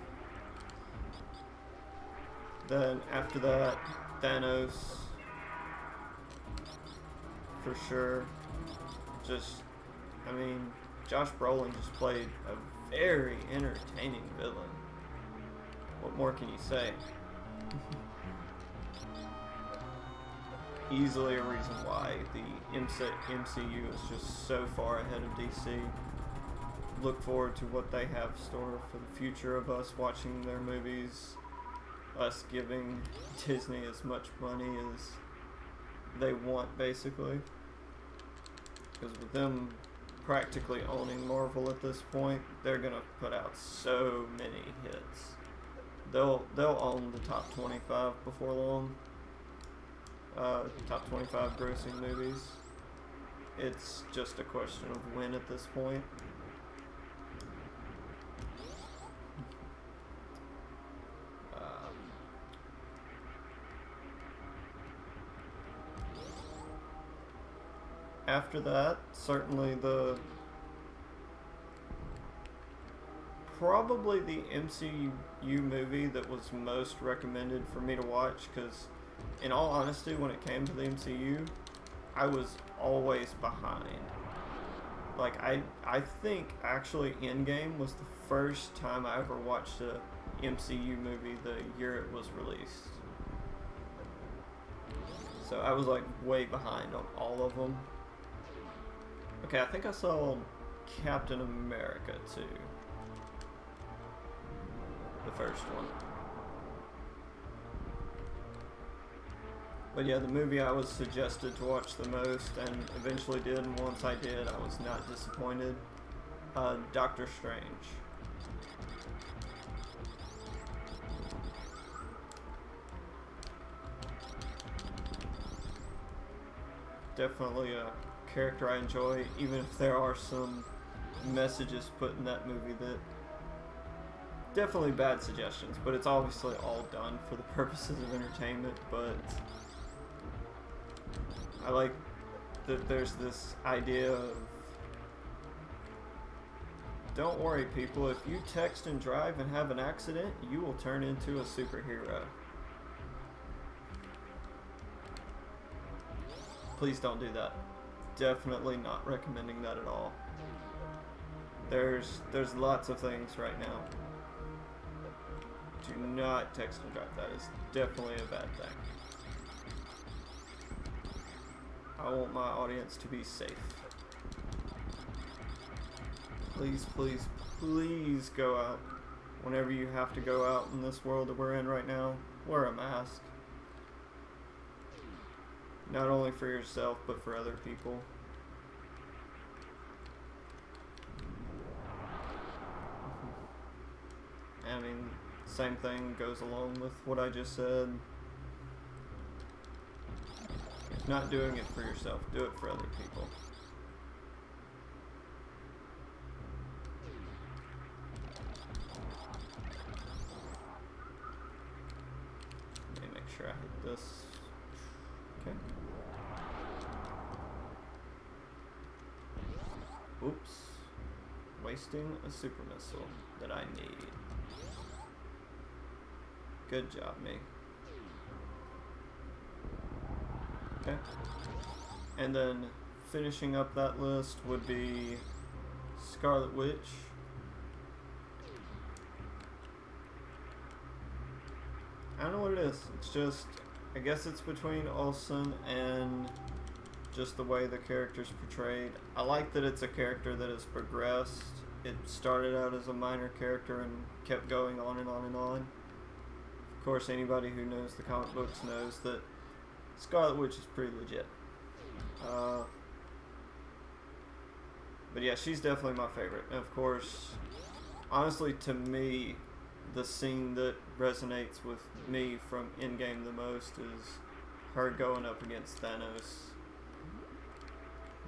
Then after that, Thanos, for sure. I mean, Josh Brolin just played a very entertaining villain. What more can you say? Easily a reason why the MCU is just so far ahead of DC. Look forward to what they have in store for the future of us watching their movies, us giving Disney as much money as they want, basically. Because with them practically owning Marvel at this point, they're gonna put out so many hits. They'll own the top 25 before long. Top 25 grossing movies. It's just a question of when at this point. After that, certainly probably the MCU movie that was most recommended for me to watch, because in all honesty, when it came to the MCU, I was always behind. Like, I think actually Endgame was the first time I ever watched a MCU movie the year it was released. So I was like way behind on all of them. Okay, I think I saw Captain America too. The first one. But yeah, the movie I was suggested to watch the most, and eventually did, and once I did, I was not disappointed. Doctor Strange. Definitely a character I enjoy, even if there are some messages put in that movie that definitely bad suggestions, but it's obviously all done for the purposes of entertainment. But I like that there's this idea of, don't worry people, if you text and drive and have an accident, you will turn into a superhero. Please don't do that. Definitely not recommending that at all. There's lots of things right now. Do not text and drive. That is definitely a bad thing. I want my audience to be safe. Please, please, please go out. Whenever you have to go out in this world that we're in right now, wear a mask. Not only for yourself, but for other people. I mean, same thing goes along with what I just said. If not doing it for yourself, do it for other people. Let me make sure I hit this. Okay. Oops. Wasting a super missile that I need. Good job, me. Okay. And then finishing up that list would be Scarlet Witch. I don't know what it is. It's just, I guess it's between Olsen and just the way the character's portrayed. I like that it's a character that has progressed. It started out as a minor character and kept going on and on and on. Of course, anybody who knows the comic books knows that Scarlet Witch is pretty legit. But yeah, she's definitely my favorite. And of course, honestly, to me, the scene that resonates with me from Endgame the most is her going up against Thanos.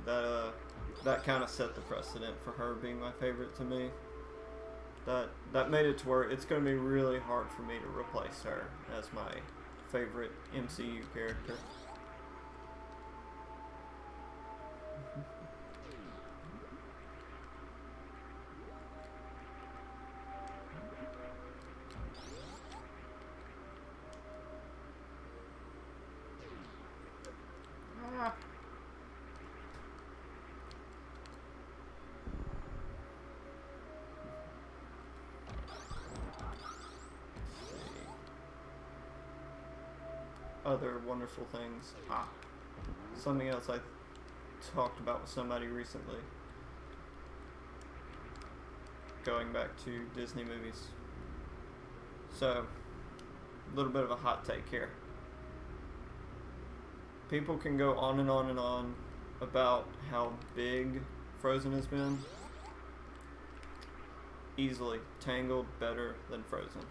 That kind of set the precedent for her being my favorite to me. That made it to where it's going to be really hard for me to replace her as my favorite MCU character. Other wonderful things. Something else I talked about with somebody recently. Going back to Disney movies. So, a little bit of a hot take here. People can go on and on and on about how big Frozen has been. Easily, Tangled better than Frozen.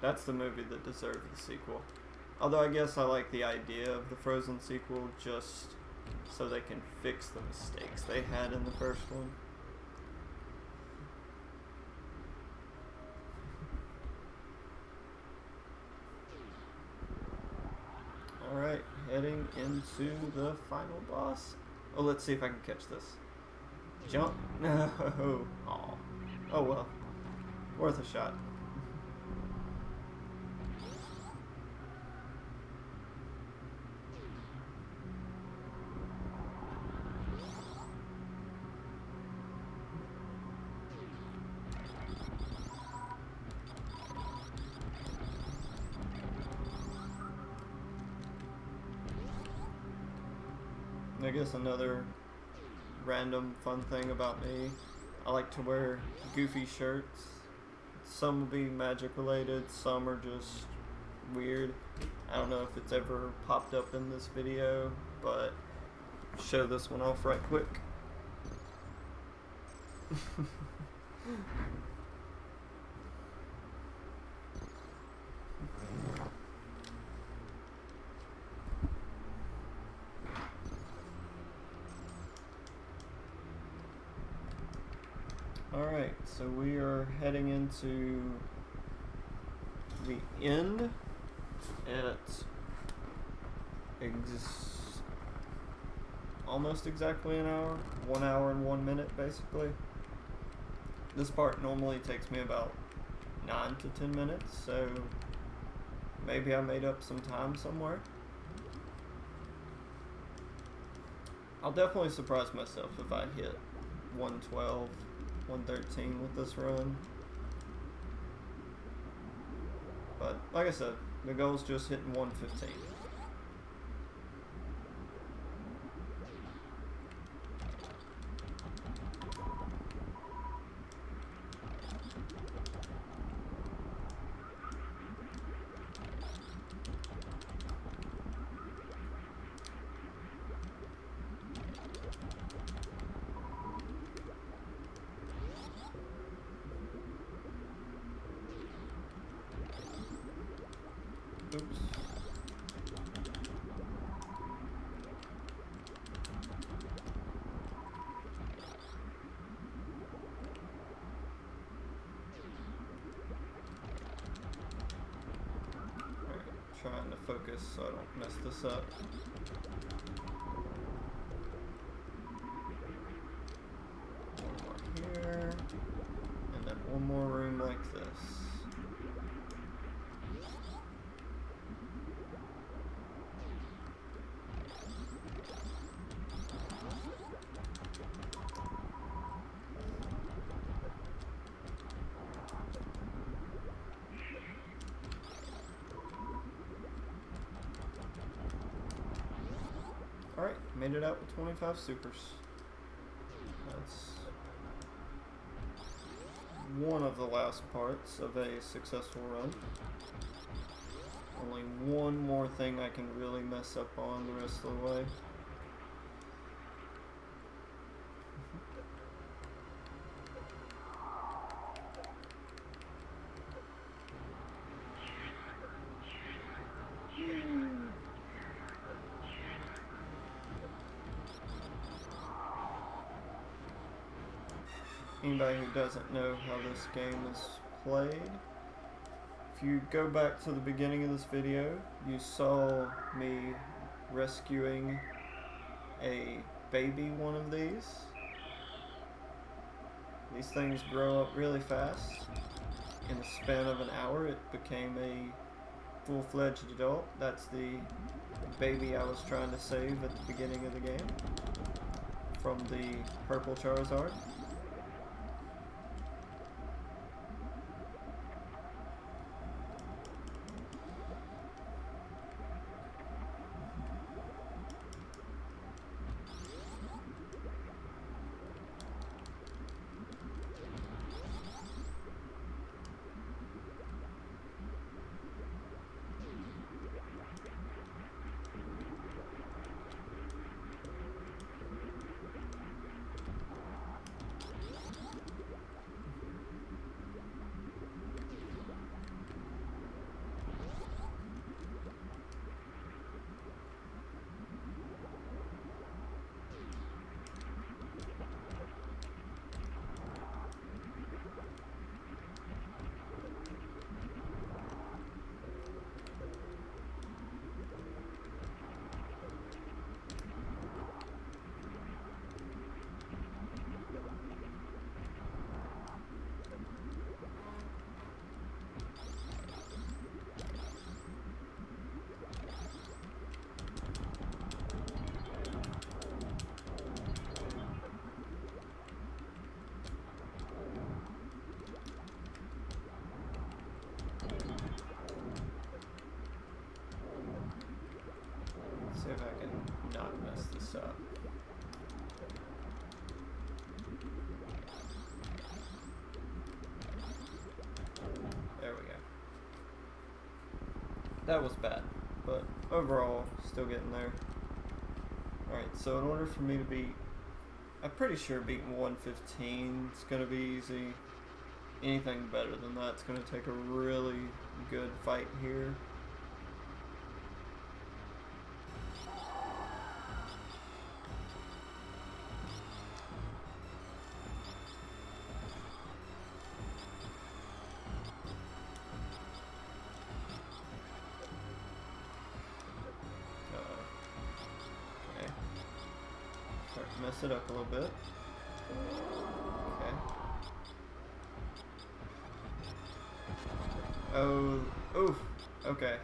That's the movie that deserved the sequel. Although I guess I like the idea of the Frozen sequel just so they can fix the mistakes they had in the first one. Alright, heading into the final boss. Oh, let's see if I can catch this. Jump. No. Oh well. Worth a shot. I guess another random fun thing about me, I like to wear goofy shirts. Some will be magic related, some are just weird. I don't know if it's ever popped up in this video, but show this one off right quick. Alright, so we are heading into the end at almost exactly an hour. 1 hour and 1 minute, basically. This part normally takes me about 9 to 10 minutes, so maybe I made up some time somewhere. I'll definitely surprise myself if I hit 112. 113 with this run. But like I said, the goal is just hitting 115. Oops. Alright, trying to focus so I don't mess this up. One more here, and then one more room like this. Alright, made it out with 25 supers. That's one of the last parts of a successful run. Only one more thing I can really mess up on the rest of the way. anybody who doesn't know how this game is played, if you go back to the beginning of this video, you saw me rescuing a baby one of these. These things grow up really fast. In the span of an hour, it became a full-fledged adult. That's the baby I was trying to save at the beginning of the game from the purple Charizard. See if I can not mess this up. There we go. That was bad, but overall, still getting there. Alright, so in order for me to beat, I'm pretty sure beating 115 is going to be easy. Anything better than that is going to take a really good fight here. Mess it up a little bit. Okay. Oh, oof. Okay.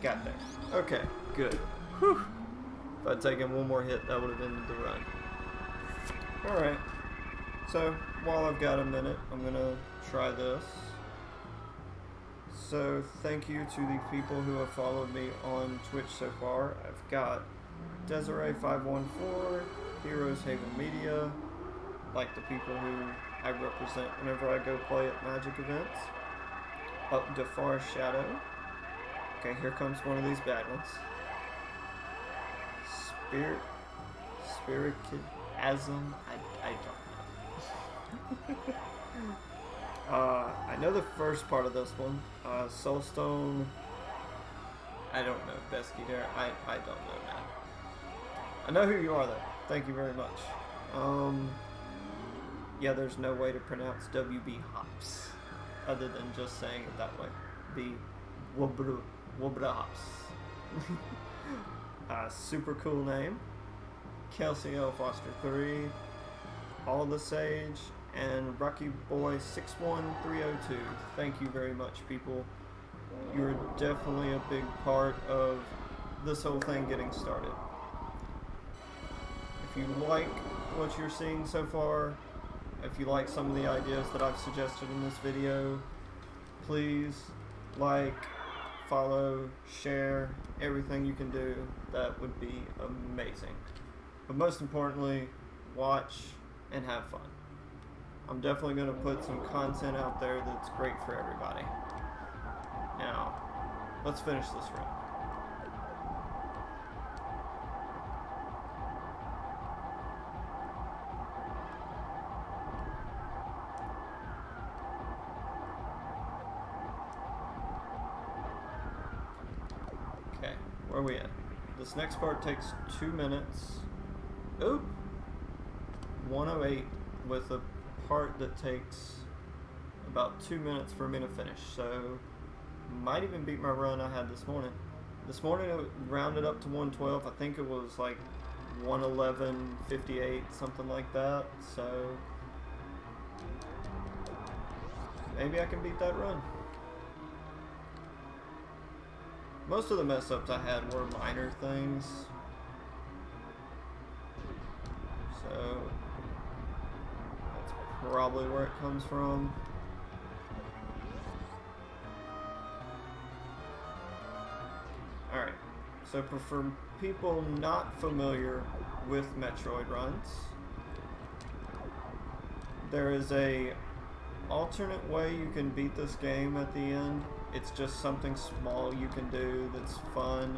Got there. Okay, good. Whew. If I'd taken one more hit, that would have ended the run. Alright. So, while I've got a minute, I'm gonna try this. So thank you to the people who have followed me on Twitch so far. I've got Desiree514, Heroes Haven Media, like the people who I represent whenever I go play at Magic events. Up Defar Shadow. Okay, here comes one of these bad ones. Spiritism. I don't know. I know the first part of this one. Soulstone. I don't know. Besky there. I don't know, man. I know who you are, though. Thank you very much. Yeah, there's no way to pronounce WB hops other than just saying it that way. The Wobra hops. Super cool name. Kelsey L. Foster 3. All the Sage. And Rocky Boy 61302. Thank you very much, people. You're definitely a big part of this whole thing getting started. If you like what you're seeing so far, if you like some of the ideas that I've suggested in this video, please like, follow, share, everything you can do. That would be amazing. But most importantly, watch and have fun. I'm definitely going to put some content out there that's great for everybody. Now, let's finish this run. Okay, where are we at? This next part takes 2 minutes. Oop! 108 with a part that takes about 2 minutes for me to finish. So, might even beat my run I had this morning. This morning it rounded up to 112. I think it was like 111.58, something like that. So, maybe I can beat that run. Most of the mess ups I had were minor things. So, that's probably where it comes from. Alright, so for people not familiar with Metroid runs, there is a alternate way you can beat this game at the end. It's just something small you can do that's fun.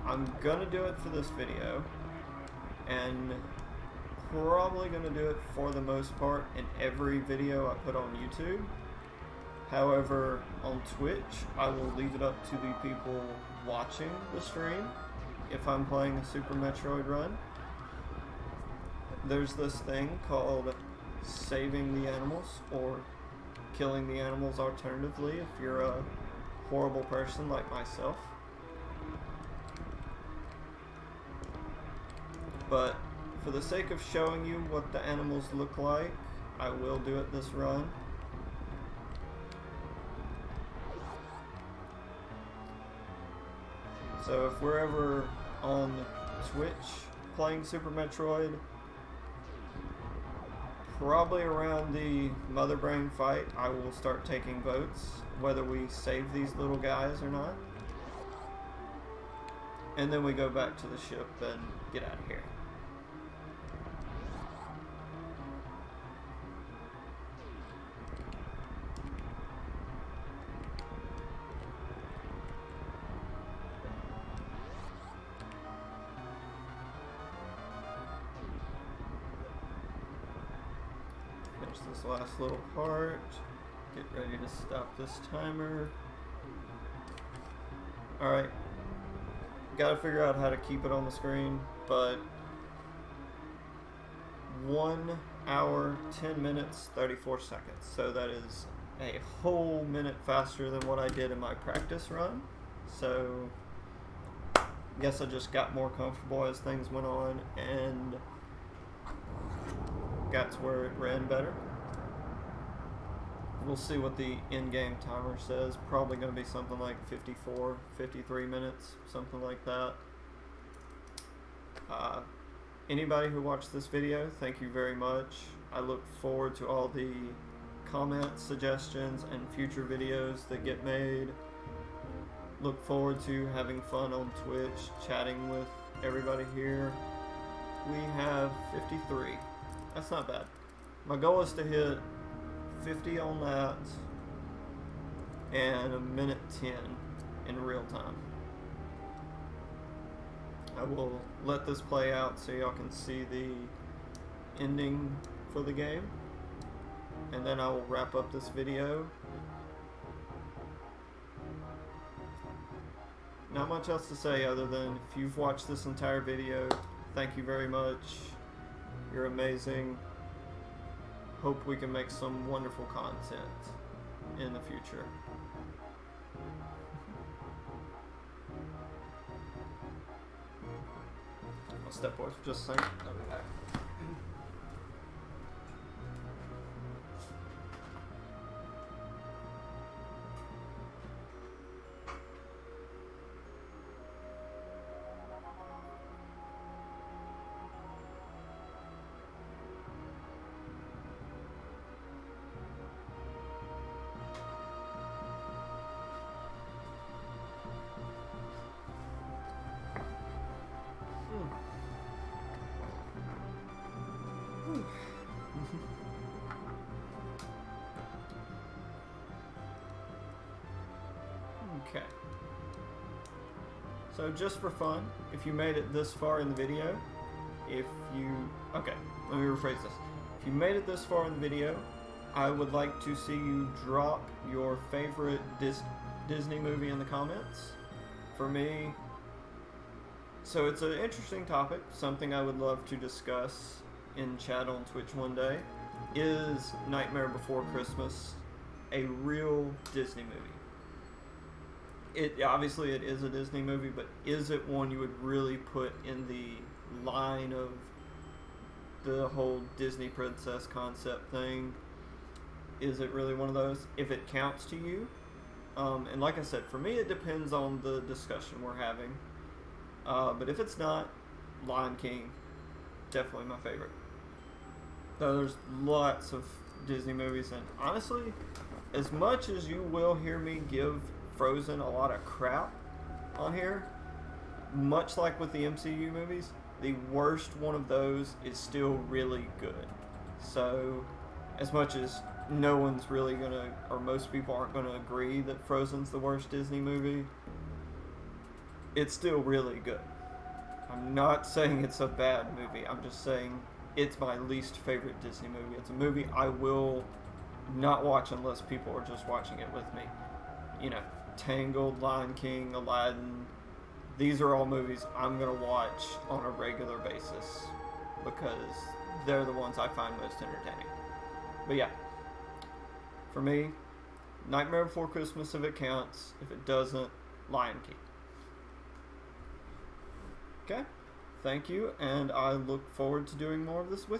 I'm gonna do it for this video, and probably gonna do it for the most part in every video I put on YouTube. However, on Twitch, I will leave it up to the people watching the stream if I'm playing a Super Metroid run. There's this thing called saving the animals, or killing the animals alternatively if you're a horrible person like myself. But for the sake of showing you what the animals look like, I will do it this run. So if we're ever on Twitch playing Super Metroid, probably around the Mother Brain fight, I will start taking votes, whether we save these little guys or not. And then we go back to the ship and get out of here. This last little part. Get ready to stop this timer. Alright. Gotta figure out how to keep it on the screen, but 1 hour, 10 minutes, 34 seconds. So that is a whole minute faster than what I did in my practice run. So, guess I just got more comfortable as things went on and got to where it ran better. We'll see what the in-game timer says. Probably going to be something like 54, 53 minutes, something like that. Anybody who watched this video, thank you very much. I look forward to all the comments, suggestions, and future videos that get made. Look forward to having fun on Twitch, chatting with everybody here. We have 53. That's not bad. My goal is to hit 50 on that and a minute 10 in real time. I will let this play out so y'all can see the ending for the game, and then I will wrap up this video. Not much else to say other than if you've watched this entire video, thank you very much. You're amazing. Hope we can make some wonderful content in the future. I'll step away for just a second. I'll be back. Okay. So just for fun, if you made it this far in the video, okay, let me rephrase this. If you made it this far in the video, I would like to see you drop your favorite Disney movie in the comments. For me, So it's an interesting topic, something I would love to discuss in chat on Twitch one day. Is Nightmare Before Christmas a real Disney movie? It obviously it is a Disney movie, but is it one you would really put in the line of the whole Disney princess concept thing? Is it really one of those? If it counts to you, and like I said, for me it depends on the discussion we're having. But if it's not, Lion King, definitely my favorite. Though there's lots of Disney movies, and honestly, as much as you will hear me give Frozen a lot of crap on here, much like with the MCU movies, the worst one of those is still really good. So, as much as no one's really gonna, or most people aren't gonna agree that Frozen's the worst Disney movie, it's still really good. I'm not saying it's a bad movie. I'm just saying it's my least favorite Disney movie. It's a movie I will not watch unless people are just watching it with me. You know, Tangled, Lion King, Aladdin. These are all movies I'm going to watch on a regular basis because they're the ones I find most entertaining. But yeah, for me, Nightmare Before Christmas if it counts. If it doesn't, Lion King. Okay, thank you, and I look forward to doing more of this with you.